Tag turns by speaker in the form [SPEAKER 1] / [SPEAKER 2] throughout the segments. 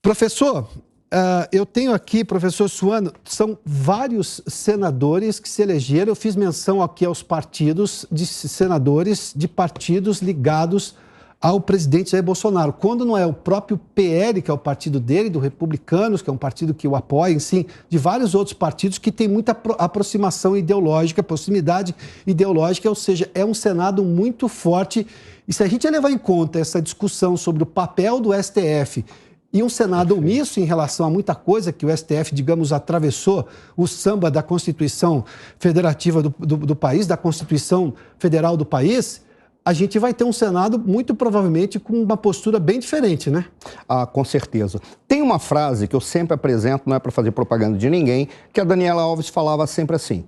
[SPEAKER 1] Professor, eu tenho aqui, professor Suano, são vários senadores que se elegeram. Eu fiz menção aqui aos partidos de senadores de partidos ligados ao presidente Jair Bolsonaro. Quando não é o próprio PL, que é o partido dele, do Republicanos, que é um partido que o apoia, sim, de vários outros partidos que tem muita aproximação ideológica, proximidade ideológica, ou seja, é um Senado muito forte. E se a gente levar em conta essa discussão sobre o papel do STF e um Senado omisso em relação a muita coisa que o STF, digamos, atravessou o samba da Constituição Federativa do país, da Constituição Federal do país, a gente vai ter um Senado muito provavelmente com uma postura bem diferente, né?
[SPEAKER 2] Ah, com certeza. Tem uma frase que eu sempre apresento, não é para fazer propaganda de ninguém, que a Daniela Alves falava sempre assim: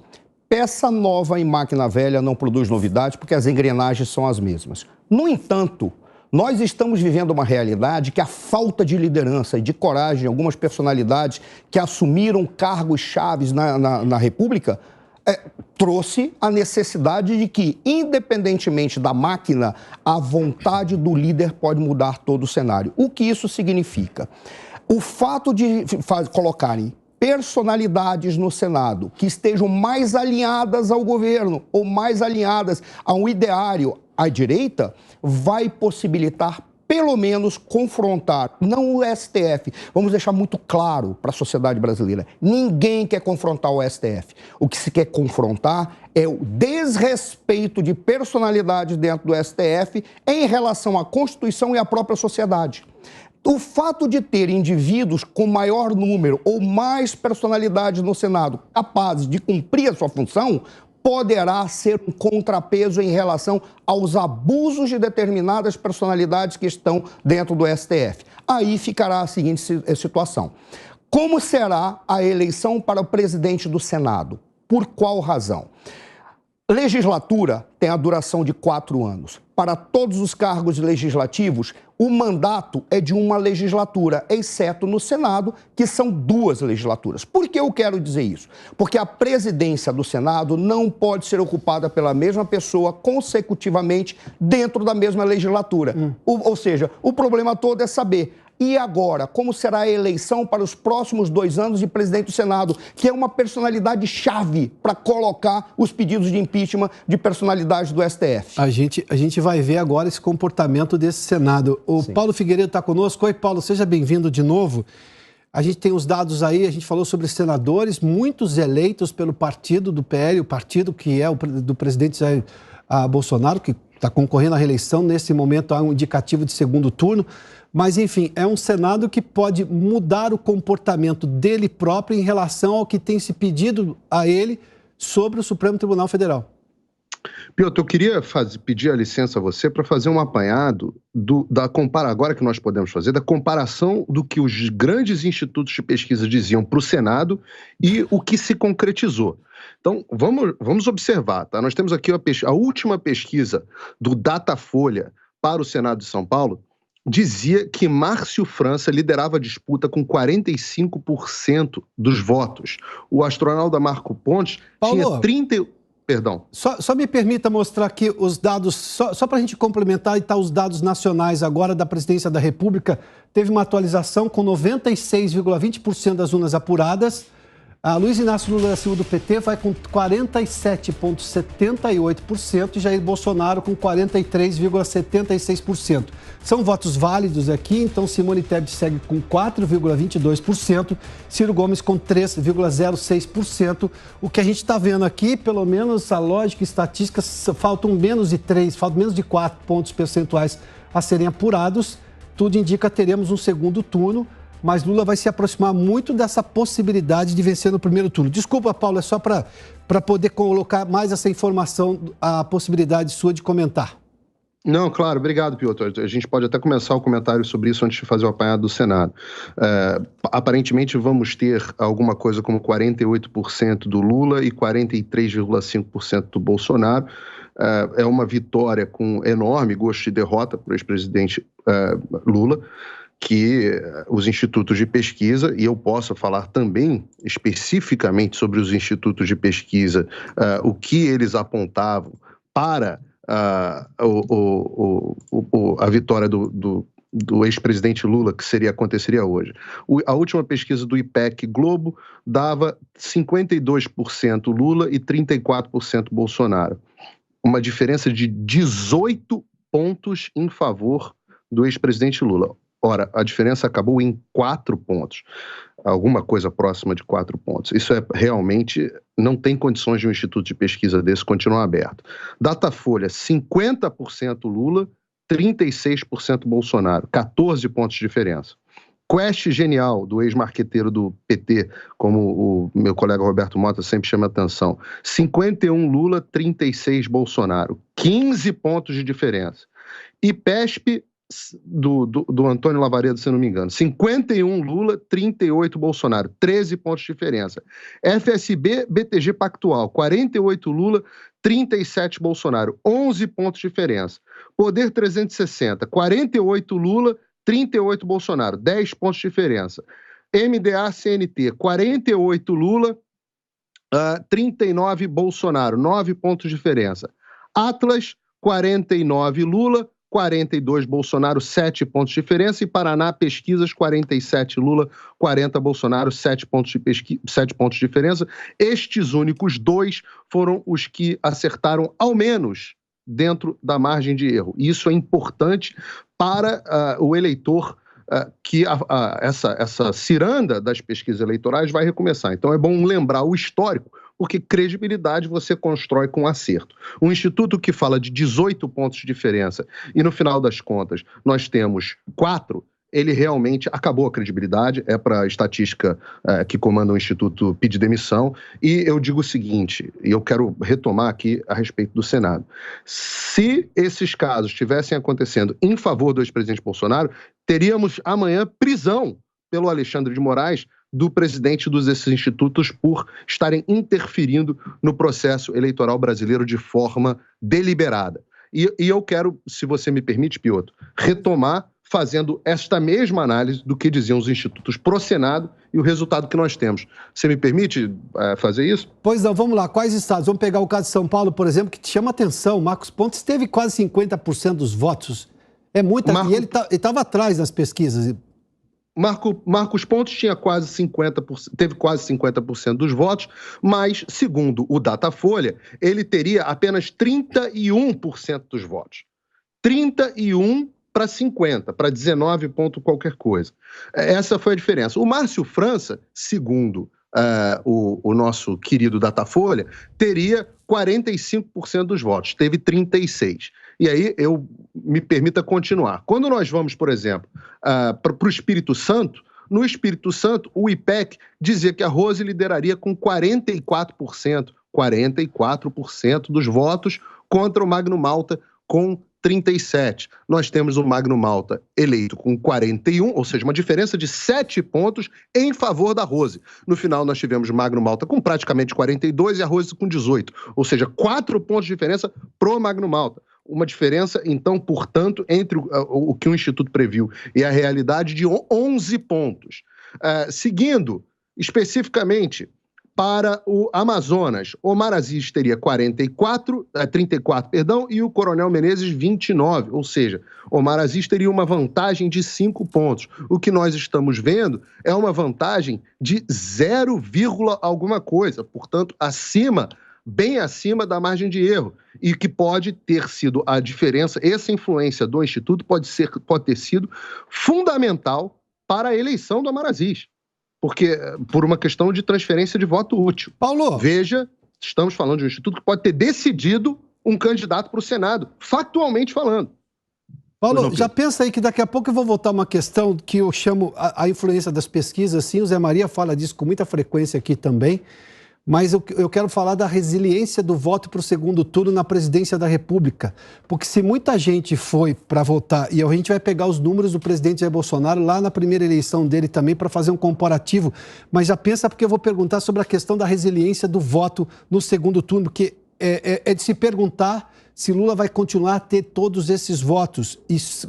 [SPEAKER 2] peça nova em máquina velha não produz novidade porque as engrenagens são as mesmas. No entanto, nós estamos vivendo uma realidade que a falta de liderança e de coragem de algumas personalidades que assumiram cargos chaves na República trouxe a necessidade de que, independentemente da máquina, a vontade do líder pode mudar todo o cenário. O que isso significa? O fato de colocarem personalidades no Senado que estejam mais alinhadas ao governo ou mais alinhadas a um ideário à direita vai possibilitar, pelo menos, confrontar, não o STF. Vamos deixar muito claro para a sociedade brasileira: ninguém quer confrontar o STF. O que se quer confrontar é o desrespeito de personalidades dentro do STF em relação à Constituição e à própria sociedade. O fato de ter indivíduos com maior número ou mais personalidades no Senado capazes de cumprir a sua função poderá ser um contrapeso em relação aos abusos de determinadas personalidades que estão dentro do STF. Aí ficará a seguinte situação: como será a eleição para o presidente do Senado? Por qual razão? Legislatura tem a duração de 4 anos. Para todos os cargos legislativos, o mandato é de uma legislatura, exceto no Senado, que são 2 legislaturas. Por que eu quero dizer isso? Porque a presidência do Senado não pode ser ocupada pela mesma pessoa consecutivamente dentro da mesma legislatura. Ou seja, o problema todo é saber: e agora, como será a eleição para os próximos 2 anos de presidente do Senado, que é uma personalidade chave para colocar os pedidos de impeachment de personalidades do STF?
[SPEAKER 1] A gente vai ver agora esse comportamento desse Senado. O
[SPEAKER 2] Sim.
[SPEAKER 1] Paulo Figueiredo está conosco. Oi, Paulo, seja bem-vindo de novo. A gente tem os dados aí, a gente falou sobre senadores, muitos eleitos pelo partido do PL, o partido que é do presidente Jair Bolsonaro, que está concorrendo à reeleição. Nesse momento há um indicativo de segundo turno. Mas, enfim, é um Senado que pode mudar o comportamento dele próprio em relação ao que tem se pedido a ele sobre o Supremo Tribunal Federal.
[SPEAKER 3] Piotr, eu queria pedir a licença a você para fazer um apanhado agora que nós podemos fazer, da comparação do que os grandes institutos de pesquisa diziam para o Senado e o que se concretizou. Então, vamos observar, tá? Nós temos aqui a última pesquisa do Datafolha para o Senado de São Paulo, dizia que Márcio França liderava a disputa com 45% dos votos. O astronauta Marco Pontes tinha 30... Perdão.
[SPEAKER 1] Só me permita mostrar aqui os dados, só para a gente complementar, e tá os dados nacionais agora da Presidência da República. Teve uma atualização com 96,20% das urnas apuradas. A Luiz Inácio Lula da Silva do PT vai com 47,78% e Jair Bolsonaro com 43,76%. São votos válidos aqui, então Simone Tebet segue com 4,22%, Ciro Gomes com 3,06%. O que a gente está vendo aqui, pelo menos a lógica e estatística, faltam menos de 4 pontos percentuais a serem apurados. Tudo indica que teremos um segundo turno, mas Lula vai se aproximar muito dessa possibilidade de vencer no primeiro turno. Desculpa, Paulo, é só para poder colocar mais essa informação, a possibilidade sua de comentar.
[SPEAKER 3] Não, claro, obrigado, Piotr. A gente pode até começar o comentário sobre isso antes de fazer o apanhado do Senado. Aparentemente vamos ter alguma coisa como 48% do Lula e 43,5% do Bolsonaro. É uma vitória com enorme gosto de derrota para o ex-presidente Lula, que os institutos de pesquisa, e eu posso falar também especificamente sobre os institutos de pesquisa, o que eles apontavam para a vitória do do ex-presidente Lula, que aconteceria hoje. A última pesquisa do IPEC Globo dava 52% Lula e 34% Bolsonaro. Uma diferença de 18 pontos em favor do ex-presidente Lula. Ora, a diferença acabou em 4 pontos. Alguma coisa próxima de 4 pontos. Isso realmente não tem condições de um instituto de pesquisa desse continuar aberto. Datafolha, 50% Lula, 36% Bolsonaro, 14 pontos de diferença. Quest Genial, do ex-marqueteiro do PT, como o meu colega Roberto Mota sempre chama atenção, 51 Lula, 36 Bolsonaro, 15 pontos de diferença. IPESP, do Antônio Lavaredo, se não me engano, 51 Lula, 38 Bolsonaro, 13 pontos de diferença. FSB, BTG Pactual, 48 Lula, 37 Bolsonaro, 11 pontos de diferença. Poder 360, 48 Lula, 38 Bolsonaro, 10 pontos de diferença. MDA-CNT, 48 Lula, 39 Bolsonaro, 9 pontos de diferença. Atlas, 49 Lula, 42 Bolsonaro, 7 pontos de diferença. E Paraná Pesquisas, 47 Lula, 40 Bolsonaro, 7 pontos de diferença. Estes únicos 2 foram os que acertaram ao menos dentro da margem de erro. E isso é importante para o eleitor que essa ciranda das pesquisas eleitorais vai recomeçar. Então é bom lembrar o histórico, porque credibilidade você constrói com acerto. Um instituto que fala de 18 pontos de diferença e, no final das contas, nós temos 4, ele realmente acabou a credibilidade, é para a estatística que comanda o Instituto pedir demissão. E eu digo o seguinte, e eu quero retomar aqui a respeito do Senado. Se esses casos estivessem acontecendo em favor do ex-presidente Bolsonaro, teríamos amanhã prisão pelo Alexandre de Moraes, do presidente desses institutos, por estarem interferindo no processo eleitoral brasileiro de forma deliberada. E eu quero, se você me permite, Piotr, retomar fazendo esta mesma análise do que diziam os institutos pro Senado e o resultado que nós temos. Você me permite fazer isso?
[SPEAKER 1] Pois não, vamos lá. Quais estados? Vamos pegar o caso de São Paulo, por exemplo, que te chama atenção. Marcos Pontes teve quase 50% dos votos. É muito. E ele estava atrás nas pesquisas.
[SPEAKER 3] Marcos Pontes tinha quase 50%, teve quase 50% dos votos, mas, segundo o Datafolha, ele teria apenas 31% dos votos. 31 para 50, para 19 ponto qualquer coisa. Essa foi a diferença. O Márcio França, segundo o nosso querido Datafolha, teria 45% dos votos, teve 36%. E aí eu me permita continuar. Quando nós vamos, por exemplo, para o Espírito Santo, no Espírito Santo, o IPEC dizia que a Rose lideraria com 44% dos votos contra o Magno Malta com 37%. Nós temos o Magno Malta eleito com 41%, ou seja, uma diferença de 7 pontos em favor da Rose. No final, nós tivemos o Magno Malta com praticamente 42% e a Rose com 18%, ou seja, 4 pontos de diferença pro Magno Malta. Uma diferença, então, portanto, entre o que o Instituto previu e a realidade de 11 pontos. Seguindo, especificamente, para o Amazonas, Omar Aziz teria 34, e o Coronel Menezes 29, ou seja, Omar Aziz teria uma vantagem de 5 pontos. O que nós estamos vendo é uma vantagem de 0, alguma coisa, portanto, bem acima da margem de erro, e que pode ter sido a diferença, essa influência do Instituto pode ter sido fundamental para a eleição do Omar Aziz. Porque, por uma questão de transferência de voto útil.
[SPEAKER 1] Paulo!
[SPEAKER 3] Veja, estamos falando de um instituto que pode ter decidido um candidato para o Senado, factualmente falando.
[SPEAKER 1] Paulo, já pensa aí que daqui a pouco eu vou voltar uma questão que eu chamo a influência das pesquisas, sim, o Zé Maria fala disso com muita frequência aqui também, mas eu quero falar da resiliência do voto para o segundo turno na presidência da República. Porque se muita gente foi para votar, e a gente vai pegar os números do presidente Jair Bolsonaro lá na primeira eleição dele também para fazer um comparativo, mas já pensa porque eu vou perguntar sobre a questão da resiliência do voto no segundo turno, porque é de se perguntar se Lula vai continuar a ter todos esses votos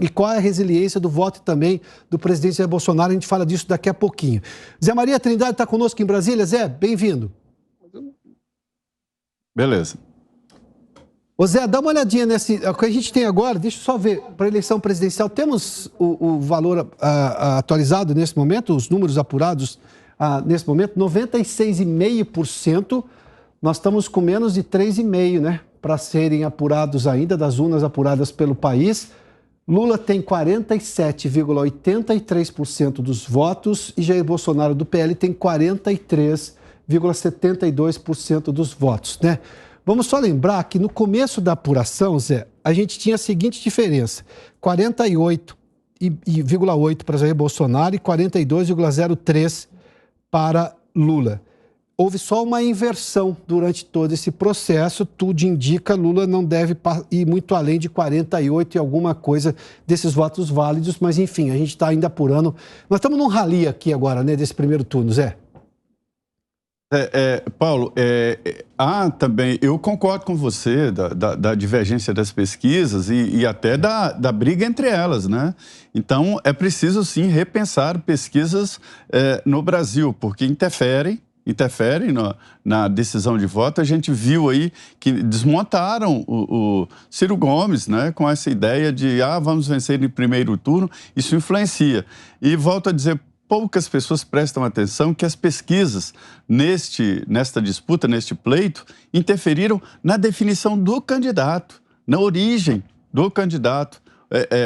[SPEAKER 1] e qual é a resiliência do voto também do presidente Jair Bolsonaro. A gente fala disso daqui a pouquinho. Zé Maria Trindade está conosco em Brasília. Zé, bem-vindo.
[SPEAKER 4] Beleza.
[SPEAKER 1] Ô Zé, dá uma olhadinha o que a gente tem agora, deixa eu só ver, para a eleição presidencial, temos o valor atualizado nesse momento, os números apurados nesse momento, 96,5%, nós estamos com menos de 3,5%, né, para serem apurados ainda, das urnas apuradas pelo país. Lula tem 47,83% dos votos e Jair Bolsonaro do PL tem 43,72% dos votos, né? Vamos só lembrar que no começo da apuração, Zé, a gente tinha a seguinte diferença: 48,8% para Jair Bolsonaro e 42,03% para Lula. Houve só uma inversão durante todo esse processo, tudo indica Lula não deve ir muito além de 48 e alguma coisa desses votos válidos, mas enfim, a gente está ainda apurando. Nós estamos num rally aqui agora, né, desse primeiro turno, Zé.
[SPEAKER 4] Paulo, há também, eu concordo com você da divergência das pesquisas e até da briga entre elas, né? Então, é preciso sim repensar pesquisas no Brasil, porque interferem na decisão de voto. A gente viu aí que desmontaram o Ciro Gomes, né, com essa ideia de vamos vencer em primeiro turno, isso influencia. E volto a dizer, poucas pessoas prestam atenção que as pesquisas nesta disputa, neste pleito, interferiram na definição do candidato, na origem do candidato.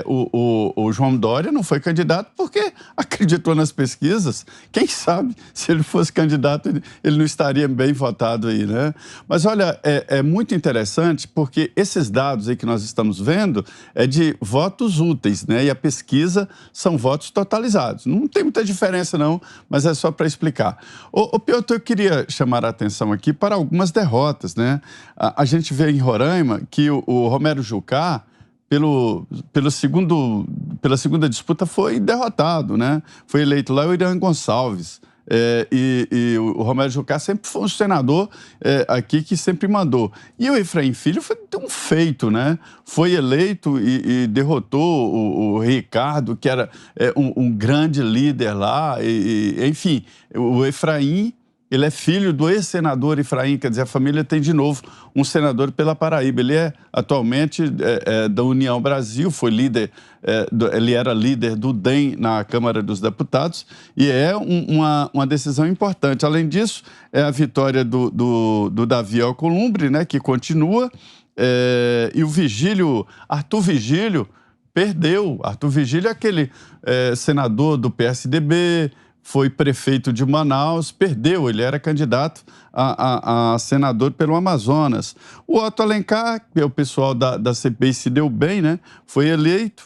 [SPEAKER 4] O João Dória não foi candidato porque acreditou nas pesquisas. Quem sabe, se ele fosse candidato, ele não estaria bem votado aí, né? Mas olha, é muito interessante porque esses dados aí que nós estamos vendo é de votos úteis, né? E a pesquisa são votos totalizados. Não tem muita diferença não, mas é só para explicar. Ô Piotr, eu queria chamar a atenção aqui para algumas derrotas, né? A gente vê em Roraima que o Romero Jucá, pela segunda disputa, foi derrotado, né? Foi eleito lá o Irã Gonçalves. E o Romero Jucá sempre foi um senador aqui que sempre mandou. E o Efraim Filho foi um feito, né? Foi eleito e derrotou o Ricardo, que era um grande líder lá. Enfim, o Efraim, ele é filho do ex-senador Efraim, quer dizer, a família tem de novo um senador pela Paraíba. Ele é atualmente da União Brasil, foi líder, ele era líder do DEM na Câmara dos Deputados e é uma decisão importante. Além disso, é a vitória do Davi Alcolumbre, né, que continua, e o Vigílio, Arthur Vigílio, perdeu. Arthur Vigílio é aquele senador do PSDB, foi prefeito de Manaus, perdeu, ele era candidato a senador pelo Amazonas. O Otto Alencar, que é o pessoal da CPI, se deu bem, né? Foi eleito,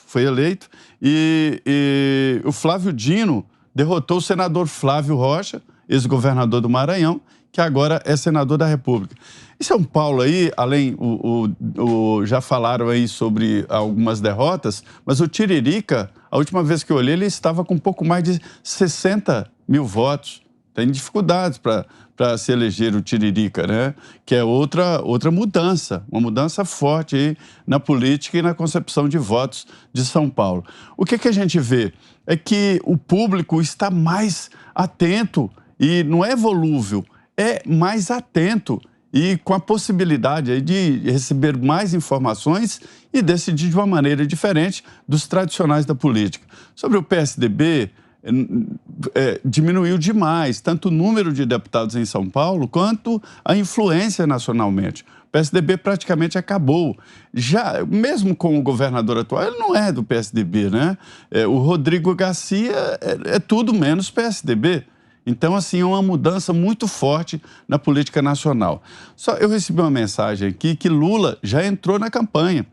[SPEAKER 4] e o Flávio Dino derrotou o senador Flávio Rocha, ex-governador do Maranhão, que agora é senador da República. Em São Paulo aí, além, já falaram aí sobre algumas derrotas, mas o Tiririca, a última vez que eu olhei, ele estava com um pouco mais de 60 mil votos. Tem dificuldades para se eleger o Tiririca, né? Que é outra mudança, uma mudança forte aí na política e na concepção de votos de São Paulo. O que a gente vê é que o público está mais atento e não é volúvel, é mais atento e com a possibilidade aí de receber mais informações e decidir de uma maneira diferente dos tradicionais da política. Sobre o PSDB, diminuiu demais, tanto o número de deputados em São Paulo, quanto a influência nacionalmente. O PSDB praticamente acabou. Já, mesmo com o governador atual, ele não é do PSDB, né? O Rodrigo Garcia é tudo menos PSDB. Então, assim, é uma mudança muito forte na política nacional. Só eu recebi uma mensagem aqui que Lula já entrou na campanha.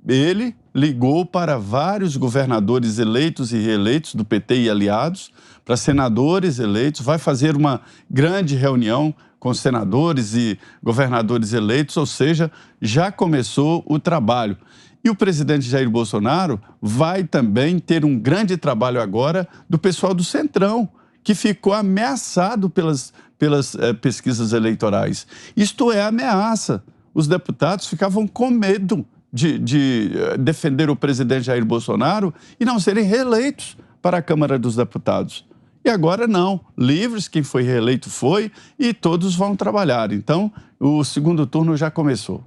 [SPEAKER 4] Ele ligou para vários governadores eleitos e reeleitos do PT e aliados, para senadores eleitos, vai fazer uma grande reunião com senadores e governadores eleitos, ou seja, já começou o trabalho. E o presidente Jair Bolsonaro vai também ter um grande trabalho agora do pessoal do Centrão, que ficou ameaçado pelas pesquisas eleitorais. Isto é ameaça. Os deputados ficavam com medo de defender o presidente Jair Bolsonaro e não serem reeleitos para a Câmara dos Deputados. E agora não, livres, quem foi reeleito foi, e todos vão trabalhar. Então, o segundo turno já começou.